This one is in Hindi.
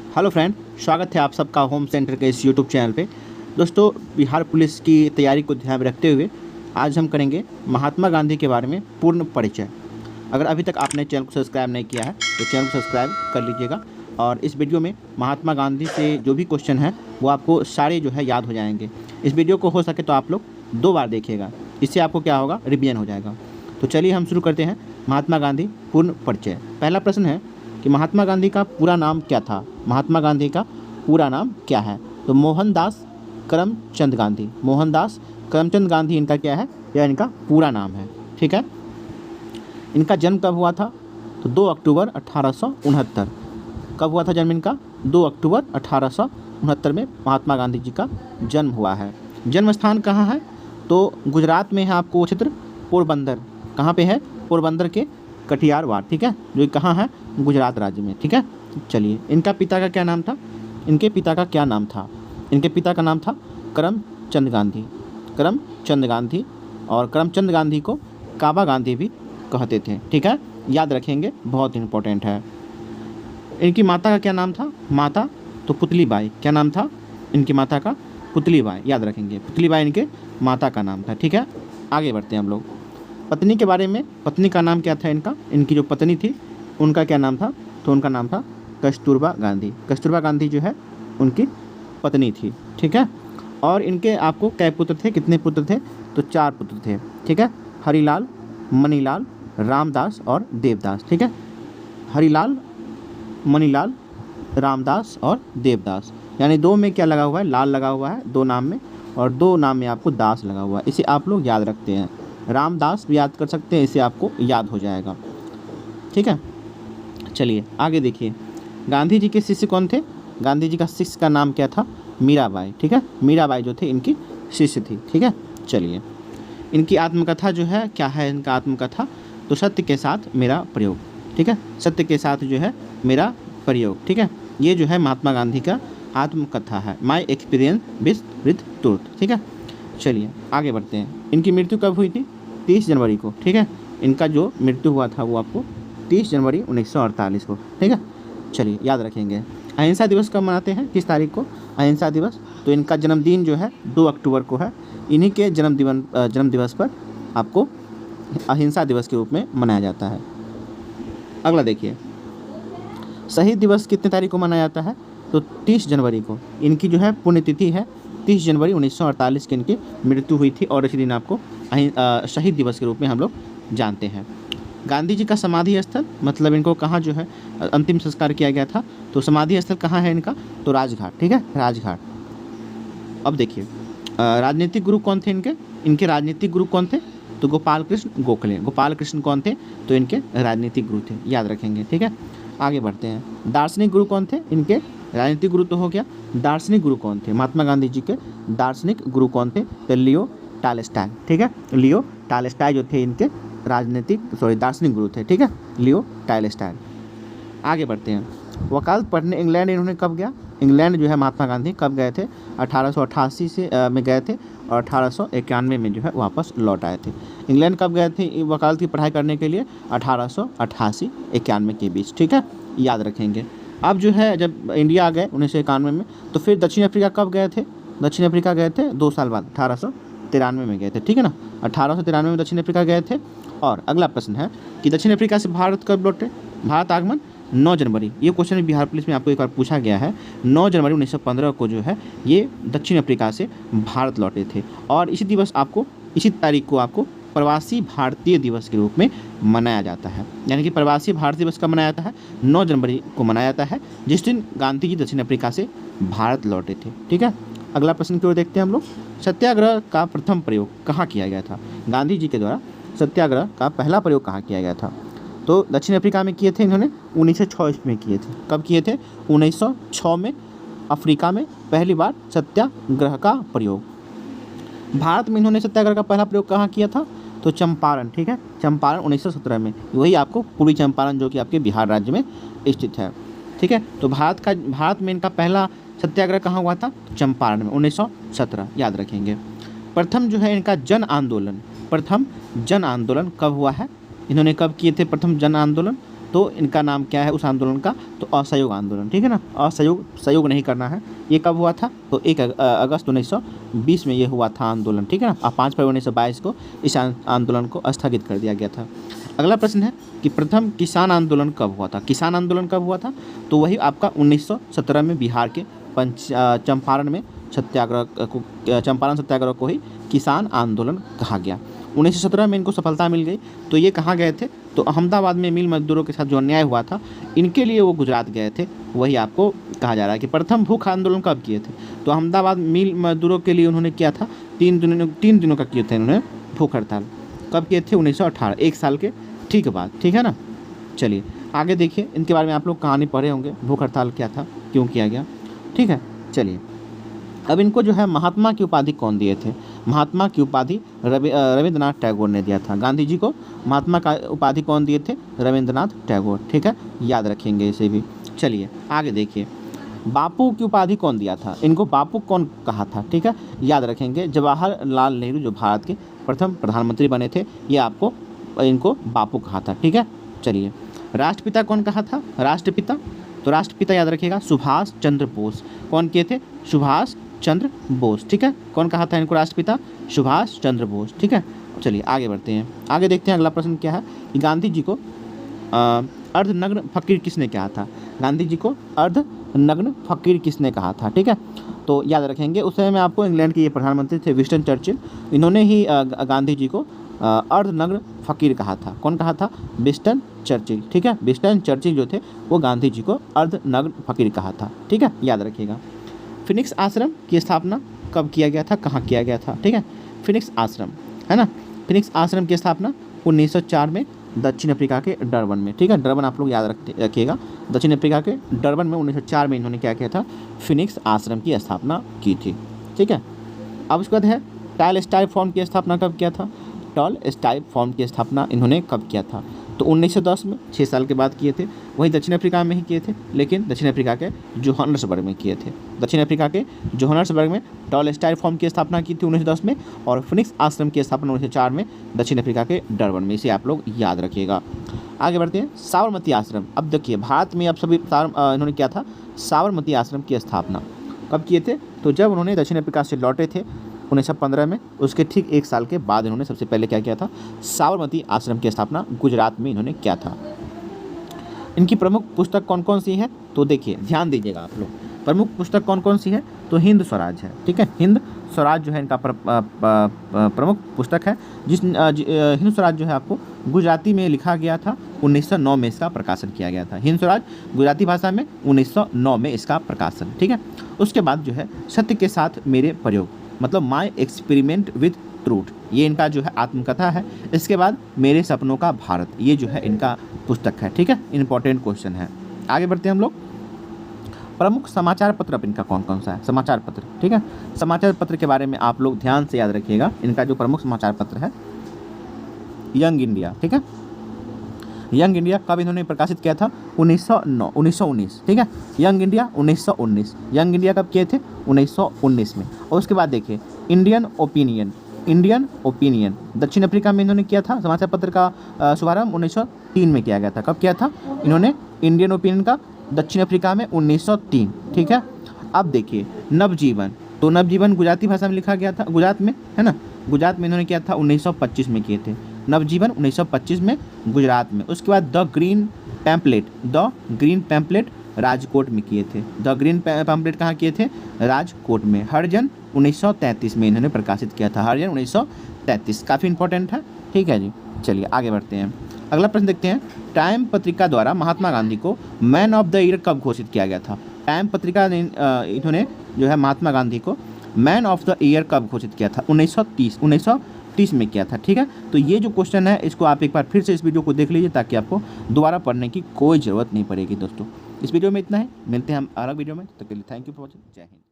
हेलो फ्रेंड, स्वागत है आप सबका होम सेंटर के इस यूट्यूब चैनल पे। दोस्तों, बिहार पुलिस की तैयारी को ध्यान में रखते हुए आज हम करेंगे महात्मा गांधी के बारे में पूर्ण परिचय। अगर अभी तक आपने चैनल को सब्सक्राइब नहीं किया है तो चैनल को सब्सक्राइब कर लीजिएगा। और इस वीडियो में महात्मा गांधी से जो भी क्वेश्चन है वो आपको सारे जो है याद हो जाएंगे। इस वीडियो को हो सके तो आप लोग 2 बार देखिएगा, इससे आपको क्या होगा, रिवीजन हो जाएगा। तो चलिए हम शुरू करते हैं महात्मा गांधी पूर्ण परिचय। पहला प्रश्न है कि महात्मा गांधी का पूरा नाम क्या था। महात्मा गांधी का पूरा नाम क्या है? तो मोहनदास करमचंद गांधी। मोहनदास करमचंद गांधी इनका क्या है, यह इनका पूरा नाम है। ठीक है। इनका जन्म कब हुआ था? तो 2 अक्टूबर 1869। कब हुआ था जन्म इनका? 2 अक्टूबर 1869 में महात्मा गांधी जी का जन्म हुआ है। जन्म स्थान कहाँ है? तो गुजरात में है आपको वो क्षेत्र पोरबंदर। कहाँ पे है? पोरबंदर के कटियारवाड़। ठीक है, जो कहाँ है? गुजरात राज्य में। ठीक है। चलिए, इनका पिता का क्या नाम था? इनके पिता का क्या नाम था? इनके पिता का नाम था करमचंद गांधी। करमचंद गांधी, और करमचंद गांधी को काबा गांधी भी कहते थे। ठीक है, याद रखेंगे, बहुत इंपॉर्टेंट है। इनकी माता का क्या नाम था? माता तो पुतली बाई। क्या नाम था इनकी माता का? पुतली बाई। याद रखेंगे, पुतली बाई इनके माता का नाम था। ठीक है, आगे बढ़ते हैं हम लोग। पत्नी के बारे में, पत्नी का नाम क्या था इनका? इनकी जो पत्नी थी उनका क्या नाम था? तो उनका नाम था कस्तूरबा गांधी। कस्तूरबा गांधी जो है उनकी पत्नी थी। ठीक है। और इनके आपको कै पुत्र थे, कितने पुत्र थे? तो 4 पुत्र थे। ठीक है, हरिलाल, मणिलाल, रामदास और देवदास। ठीक है, हरिलाल, मणिलाल, रामदास और देवदास। यानी 2 में क्या लगा हुआ है? लाल लगा हुआ है 2 नाम में, और 2 नाम में आपको दास लगा हुआ है। इसे आप लोग याद रखते हैं। रामदास भी याद कर सकते हैं, इसे आपको याद हो जाएगा। ठीक है, चलिए आगे देखिए। गांधी जी के शिष्य कौन थे? गांधी जी का शिष्य का नाम क्या था? मीराबाई। ठीक है, मीराबाई जो थे इनकी शिष्य थी। ठीक है, चलिए। इनकी आत्मकथा जो है, क्या है इनका आत्मकथा? तो सत्य के साथ मेरा प्रयोग। ठीक है, सत्य के साथ जो है मेरा प्रयोग। ठीक है, ये जो है महात्मा गांधी का आत्मकथा है, माई एक्सपीरियंस विद ट्रूथ। ठीक है, चलिए आगे बढ़ते हैं। इनकी मृत्यु कब हुई थी? 30 जनवरी को। ठीक है, इनका जो मृत्यु हुआ था वो आपको 30 जनवरी 1948 को। ठीक है, चलिए याद रखेंगे। अहिंसा दिवस कब मनाते हैं? किस तारीख को अहिंसा दिवस? तो इनका जन्मदिन जो है 2 अक्टूबर को है। इन्हीं के जन्म दिवस पर आपको अहिंसा दिवस के रूप में मनाया जाता है। अगला देखिए, शहीद दिवस कितने तारीख को मनाया जाता है? तो 30 जनवरी को। इनकी जो है पुण्यतिथि है 30 जनवरी 1948 की इनकी मृत्यु हुई थी, और इसी दिन आपको शहीद दिवस के रूप में हम लोग जानते हैं। गांधी जी का समाधि स्थल, मतलब इनको कहाँ जो है अंतिम संस्कार किया गया था? तो समाधि स्थल कहाँ है इनका? तो राजघाट। ठीक है, राजघाट। अब देखिए, राजनीतिक गुरु कौन थे इनके? इनके राजनीतिक गुरु कौन थे? तो गोपाल कृष्ण गोखले। गोपाल कृष्ण कौन थे? तो इनके राजनीतिक गुरु थे, याद रखेंगे। ठीक है, आगे बढ़ते हैं। दार्शनिक गुरु कौन थे इनके? राजनीतिक गुरु तो हो गया, दार्शनिक गुरु कौन थे? महात्मा गांधी जी के दार्शनिक गुरु कौन थे? तो लियो टॉलस्टॉय। ठीक है, लियो टॉलस्टॉय जो थे इनके दार्शनिक गुरु थे। ठीक है, लियो टॉलस्टॉय। आगे बढ़ते हैं। वकालत पढ़ने इंग्लैंड इन्होंने कब गया? इंग्लैंड जो है महात्मा गांधी कब गए थे? 1888 से में गए थे, और 1891 में जो है वापस लौट आए थे। इंग्लैंड कब गए थे वकालत की पढ़ाई करने के लिए? 1888-91 के बीच। ठीक है, याद रखेंगे। अब जो है जब इंडिया आ गए 1991 में, तो फिर दक्षिण अफ्रीका कब गए थे? दक्षिण अफ्रीका गए थे 2 साल बाद, 1893 में गए थे। ठीक है ना, 1893 में दक्षिण अफ्रीका गए थे। और अगला प्रश्न है कि दक्षिण अफ्रीका से भारत कब लौटे? भारत आगमन 9 जनवरी। ये क्वेश्चन बिहार पुलिस में आपको एक बार पूछा गया है। 9 जनवरी 1915 को जो है ये दक्षिण अफ्रीका से भारत लौटे थे। और इसी दिवस आपको, इसी तारीख को आपको प्रवासी भारतीय दिवस के रूप में मनाया जाता है। यानी कि प्रवासी भारतीय दिवस कब मनाया जाता है? 9 जनवरी को मनाया जाता है, जिस दिन गांधी जी दक्षिण अफ्रीका से भारत लौटे थे। ठीक है, अगला प्रश्न की ओर देखते हैं हम लोग। सत्याग्रह का प्रथम प्रयोग कहाँ किया गया था? गांधी जी के द्वारा सत्याग्रह का पहला प्रयोग कहाँ किया गया था? तो दक्षिण अफ्रीका में किए थे इन्होंने 1906 में किए थे। कब किए थे? 1906 में अफ्रीका में पहली बार सत्याग्रह का प्रयोग। भारत में इन्होंने सत्याग्रह का पहला प्रयोग कहाँ किया था? तो चंपारण। ठीक है, चंपारण 1917 में। वही आपको पूर्वी चंपारण जो कि आपके बिहार राज्य में स्थित है। ठीक है, तो भारत में इनका पहला सत्याग्रह कहाँ हुआ था? चंपारण में 1917, याद रखेंगे। प्रथम जो है इनका प्रथम जन आंदोलन कब हुआ है? इन्होंने कब किए थे प्रथम जन आंदोलन? तो इनका नाम क्या है उस आंदोलन का, तो असहयोग आंदोलन, ठीक है ना। सहयोग नहीं करना है। ये कब हुआ था, तो 1 अगस्त 1920 में ये हुआ था आंदोलन, ठीक है ना। और 5 फरवरी 1922 को इस आंदोलन को स्थगित कर दिया गया था। अगला प्रश्न है कि प्रथम किसान आंदोलन कब हुआ था। किसान आंदोलन कब हुआ था, तो वही आपका 1917 में बिहार के चंपारण में चंपारण सत्याग्रह को ही किसान आंदोलन कहा गया। 1917 में इनको सफलता मिल गई। तो ये कहाँ गए थे, तो अहमदाबाद में मिल मजदूरों के साथ जो अन्याय हुआ था इनके लिए वो गुजरात गए थे। वही आपको कहा जा रहा है कि प्रथम भूख आंदोलन कब किए थे, तो अहमदाबाद मिल मजदूरों के लिए उन्होंने किया था 3 दिनों का किए थे उन्होंने भूख हड़ताल। कब किए थे, 1918, 1 साल के ठीक बाद, ठीक है ना। चलिए आगे देखिए, इनके बारे में आप लोग कहानी पढ़े होंगे, भूख हड़ताल क्या था, क्यों किया गया, ठीक है। चलिए अब इनको जो है महात्मा की उपाधि कौन दिए थे, महात्मा की उपाधि रविंद्रनाथ टैगोर ने दिया था। गांधी जी को महात्मा का उपाधि कौन दिए थे, रविंद्रनाथ टैगोर, ठीक है, याद रखेंगे इसे भी। चलिए आगे देखिए, बापू की उपाधि कौन दिया था, इनको बापू कौन कहा था, ठीक है, याद रखेंगे। जवाहरलाल नेहरू जो भारत के प्रथम प्रधानमंत्री बने थे, ये आपको इनको बापू कहा था, ठीक है। चलिए राष्ट्रपिता कौन कहा था, राष्ट्रपिता, तो राष्ट्रपिता याद रखिएगा सुभाष चंद्र बोस। कौन किए थे, सुभाष चंद्र बोस, ठीक है। कौन कहा था इनको राष्ट्रपिता, सुभाष चंद्र बोस, ठीक है। चलिए आगे बढ़ते हैं, आगे देखते हैं अगला प्रश्न क्या है कि गांधी जी को अर्धनग्न फकीर किसने कहा था। गांधी जी को अर्धनग्न फकीर किसने कहा था, ठीक है। तो याद रखेंगे उस समय में आपको इंग्लैंड के ये प्रधानमंत्री थे विंस्टन चर्चिल, इन्होंने ही गांधी जी को अर्धनग्न फकीर कहा था। कौन कहा था, विंस्टन चर्चिल, ठीक है। विंस्टन चर्चिल जो थे वो गांधी जी को अर्धनग्न फकीर कहा था, ठीक है, याद रखिएगा। फिनिक्स आश्रम की स्थापना कब किया गया था, कहाँ किया गया था, ठीक है। फिनिक्स आश्रम है ना, फिनिक्स आश्रम की स्थापना 1904 में दक्षिण अफ्रीका के डरबन में, ठीक है। डरबन आप लोग याद रखिएगा, दक्षिण अफ्रीका के डरबन में 1904 में इन्होंने क्या किया था, फिनिक्स आश्रम की स्थापना की थी, ठीक है। अब उसके बाद है टॉलस्टॉय फॉर्म की स्थापना कब किया था, टॉलस्टॉय फॉर्म की स्थापना इन्होंने कब किया था, तो 1910 में, 6 साल के बाद किए थे। वहीं दक्षिण अफ्रीका में ही किए थे, लेकिन दक्षिण अफ्रीका के जोहान्सबर्ग में किए थे। दक्षिण अफ्रीका के जोहान्सबर्ग में टॉलस्टॉय फॉर्म की स्थापना की थी 1910 में, और फिनिक्स आश्रम की स्थापना 1904 में दक्षिण अफ्रीका के डरबन में। इसे आप लोग याद रखिएगा। आगे बढ़ते हैं, साबरमती आश्रम। अब देखिए भारत में अब सभी इन्होंने किया था, साबरमती आश्रम की स्थापना कब किए थे, तो जब उन्होंने दक्षिण अफ्रीका से लौटे थे 1915 में, उसके ठीक 1 साल के बाद इन्होंने सबसे पहले क्या किया था, साबरमती आश्रम की स्थापना गुजरात में इन्होंने किया था। इनकी प्रमुख पुस्तक कौन कौन सी है, तो देखिए ध्यान दीजिएगा आप लोग, प्रमुख पुस्तक कौन कौन सी है, तो हिंद स्वराज है, ठीक है। हिंद स्वराज जो है इनका प्रमुख पुस्तक है, हिंद स्वराज जो है आपको गुजराती में लिखा गया था, 1909 में इसका प्रकाशन किया गया था। हिंद स्वराज गुजराती भाषा में 1909 में इसका प्रकाशन, ठीक है। उसके बाद जो है सत्य के साथ मेरे प्रयोग, मतलब माई एक्सपेरिमेंट विथ ट्रूथ, ये इनका जो है आत्मकथा है। इसके बाद मेरे सपनों का भारत, ये जो है इनका पुस्तक है, ठीक है। इंपॉर्टेंट क्वेश्चन है। आगे बढ़ते हैं हम लोग, प्रमुख समाचार पत्र अब इनका कौन कौन सा है, समाचार पत्र, ठीक है। समाचार पत्र के बारे में आप लोग ध्यान से याद रखिएगा। इनका जो प्रमुख समाचार पत्र है यंग इंडिया, ठीक है। यंग इंडिया कब इन्होंने प्रकाशित किया था, 1919, ठीक है। यंग इंडिया 1919, यंग इंडिया कब किए थे, 1919 में। और उसके बाद देखिए इंडियन ओपिनियन, इंडियन ओपिनियन दक्षिण अफ्रीका में इन्होंने किया था। समाचार पत्र का शुभारंभ 1903 में किया गया था। कब किया था इन्होंने इंडियन ओपिनियन का, दक्षिण अफ्रीका में 1903, ठीक है। अब देखिए नवजीवन, तो नवजीवन गुजराती भाषा में लिखा गया था, गुजरात में है ना, गुजरात में इन्होंने किया था 1925 में किए थे नवजीवन, 1925 में गुजरात में। उसके बाद द ग्रीन पैम्पलेट राजकोट में किए थे। द ग्रीन पैम्पलेट कहाँ किए थे, राजकोट में। हरिजन 1933 में इन्होंने प्रकाशित किया था, हरिजन 1933, काफ़ी इंपॉर्टेंट है, ठीक है जी। चलिए आगे बढ़ते हैं, अगला प्रश्न देखते हैं। टाइम पत्रिका द्वारा महात्मा गांधी को मैन ऑफ द ईयर कब घोषित किया गया था। टाइम पत्रिका ने इन्होंने जो है महात्मा गांधी को मैन ऑफ द ईयर कब घोषित किया था, 1930 में किया था, ठीक है। तो ये जो क्वेश्चन है इसको आप एक बार फिर से इस वीडियो को देख लीजिए, ताकि आपको दोबारा पढ़ने की कोई ज़रूरत नहीं पड़ेगी दोस्तों। इस वीडियो में इतना है, मिलते हैं हम अलग वीडियो में, तब तक के लिए थैंक यू फॉर वॉचिंग, जय हिंद।